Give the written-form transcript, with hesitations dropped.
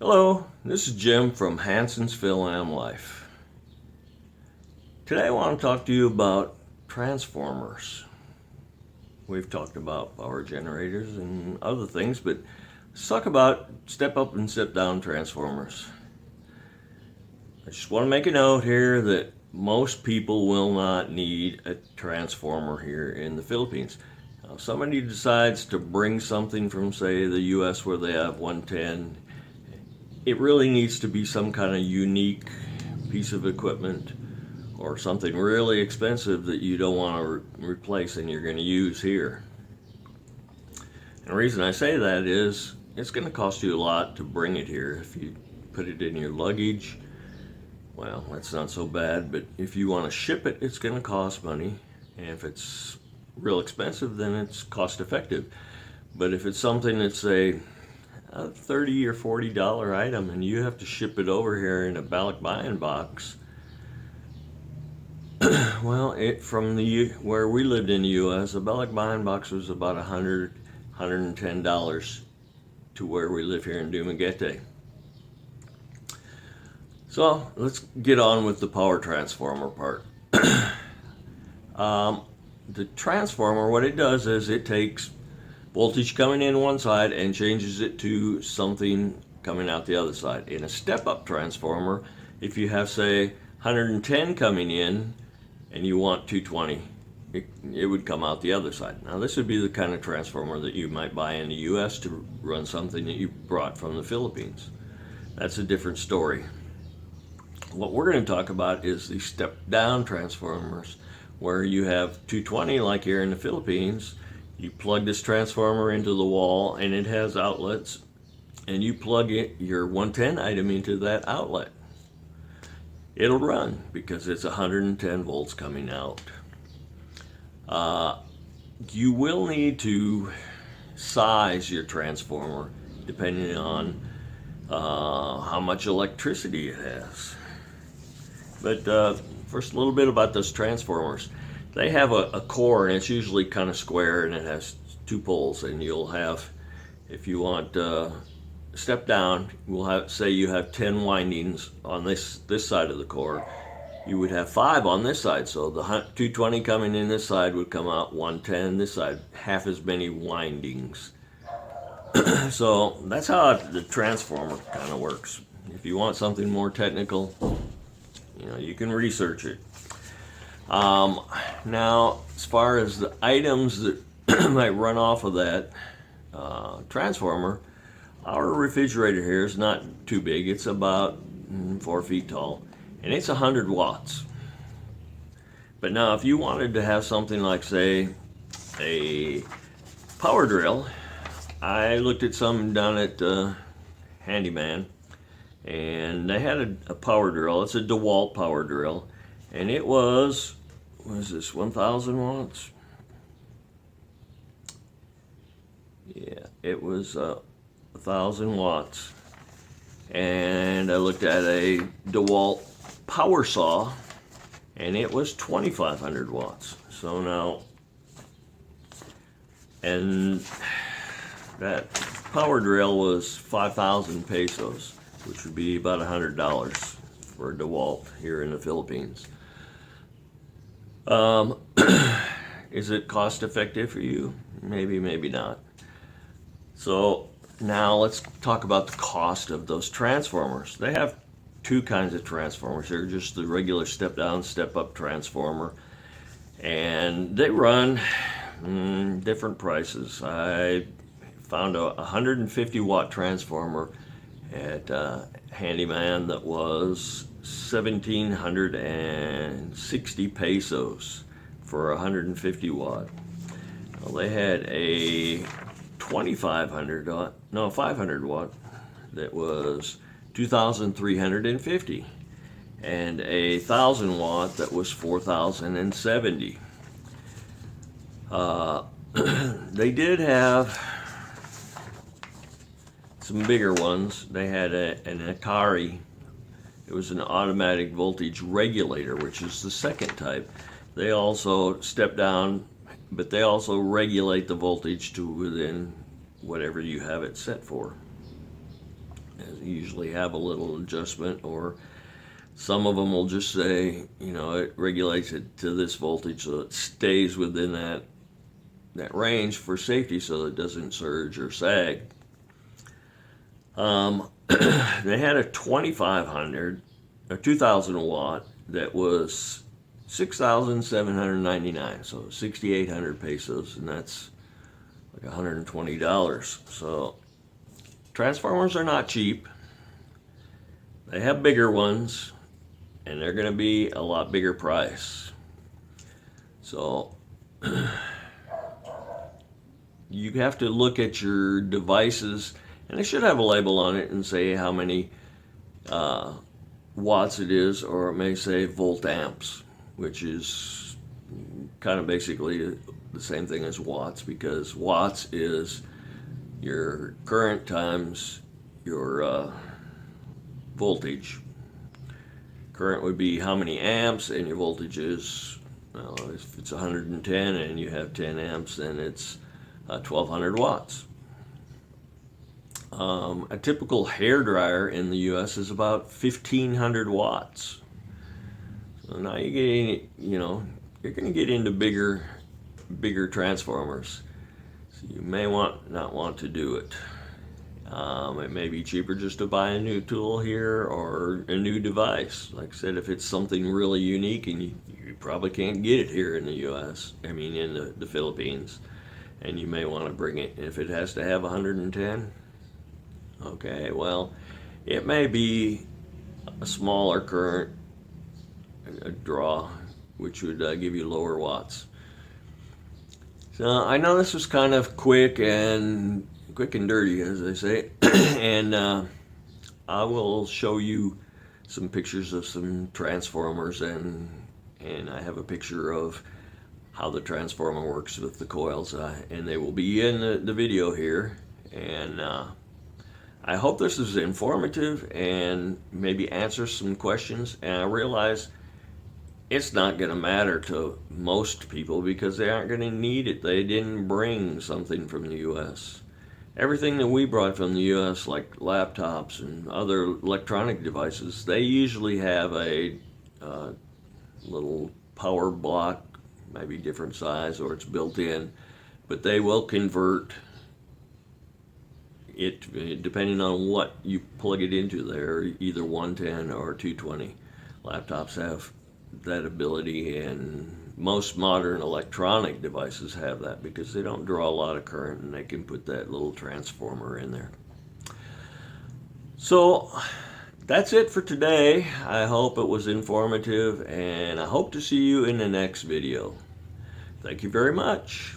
Hello, this is Jim from Hanson's Phil-Am Life. Today I want to talk to you about transformers. We've talked about power generators and other things, but let's talk about step up and step down transformers. I just want to make a note here that most people will not need a transformer here in the Philippines. Now, if somebody decides to bring something from, say, the US where they have 110, it really needs to be some kind of unique piece of equipment or something really expensive that you don't want to replace and you're going to use here. And the reason I say that is it's going to cost you a lot to bring it here. If you put it in your luggage, well, that's not so bad, but if you want to ship it, it's going to cost money. And if it's real expensive, then it's cost effective. But if it's something that's a $30 or $40 item and you have to ship it over here in a balikbayan box, well, where we lived in the U.S., a balikbayan box was about $110 to where we live here in Dumaguete. So let's get on with the power transformer part. The transformer, what it does is it takes voltage coming in one side and changes it to something coming out the other side. In a step-up transformer, if you have, say, 110 coming in and you want 220, it would come out the other side. Now, this would be the kind of transformer that you might buy in the U.S. to run something that you brought from the Philippines. That's a different story. What we're going to talk about is the step-down transformers, where you have 220 like here in the Philippines. You plug this transformer into the wall and it has outlets, and you plug your 110 item into that outlet. It'll run because it's 110 volts coming out. You will need to size your transformer depending on how much electricity it has. But first, a little bit about those transformers. They have a core, and it's usually kind of square, and it has two poles. And you'll have, if you want step down, we'll have, say you have 10 windings on this side of the core. You would have 5 on this side, so the 220 coming in this side would come out 110 this side, half as many windings. So that's how the transformer kind of works. If you want something more technical, you can research it. Now, as far as the items that might run off of that transformer, our refrigerator here is not too big. It's about 4 feet tall, and it's 100 watts. But now, if you wanted to have something like, say, a power drill, I looked at some down at Handyman, and they had a power drill. It's a DeWalt power drill, and it was, what is this, 1,000 watts? Yeah, it was 1,000 watts. And I looked at a DeWalt power saw, and it was 2,500 watts. So now, and that power drill was 5,000 pesos, which would be about $100 for a DeWalt here in the Philippines. Is it cost effective for you? Maybe, maybe not. So now let's talk about the cost of those transformers. They have two kinds of transformers. They're just the regular step down, step up transformer, and they run different prices. I found a 150 watt transformer at Handyman that was 1,760 pesos for 150 watt. Well, they had a 500 watt that was 2,350, and a 1,000 watt that was 4,070. They did have some bigger ones. They had an Akari. It was an automatic voltage regulator, which is the second type. They also step down, but they also regulate the voltage to within whatever you have it set for. They usually have a little adjustment, or some of them will just say, it regulates it to this voltage so it stays within that range for safety so it doesn't surge or sag. They had a 2500, a 2000 watt that was 6,799, so 6,800 pesos, and that's like $120. So transformers are not cheap. They have bigger ones, and they're going to be a lot bigger price. So you have to look at your devices, and they should have a label on it and say how many watts it is, or it may say volt amps, which is kind of basically the same thing as watts, because watts is your current times your voltage. Current would be how many amps, and your voltage is, well, if it's 110 and you have 10 amps, then it's 1200 watts. A typical hair dryer in the U.S. is about 1500 watts. So now you're going to get into bigger transformers. So you may not want to do it. It may be cheaper just to buy a new tool here or a new device. Like I said, if it's something really unique and you probably can't get it here in the U.S., in the Philippines, and you may want to bring it. If it has to have 110, okay, well, it may be a smaller current, a draw, which would give you lower watts. So I know this was kind of quick and dirty, as they say, and I will show you some pictures of some transformers, and I have a picture of how the transformer works with the coils, and they will be in the video here. And I hope this is informative and maybe answers some questions. And I realize it's not going to matter to most people because they aren't going to need it. They didn't bring something from the U.S. Everything that we brought from the U.S., like laptops and other electronic devices, they usually have a little power block, maybe different size, or it's built in, but they will convert it depending on what you plug it into there, either 110 or 220. Laptops have that ability, and most modern electronic devices have that because they don't draw a lot of current, and they can put that little transformer in there. So that's it for today. I hope it was informative, and I hope to see you in the next video. Thank you very much.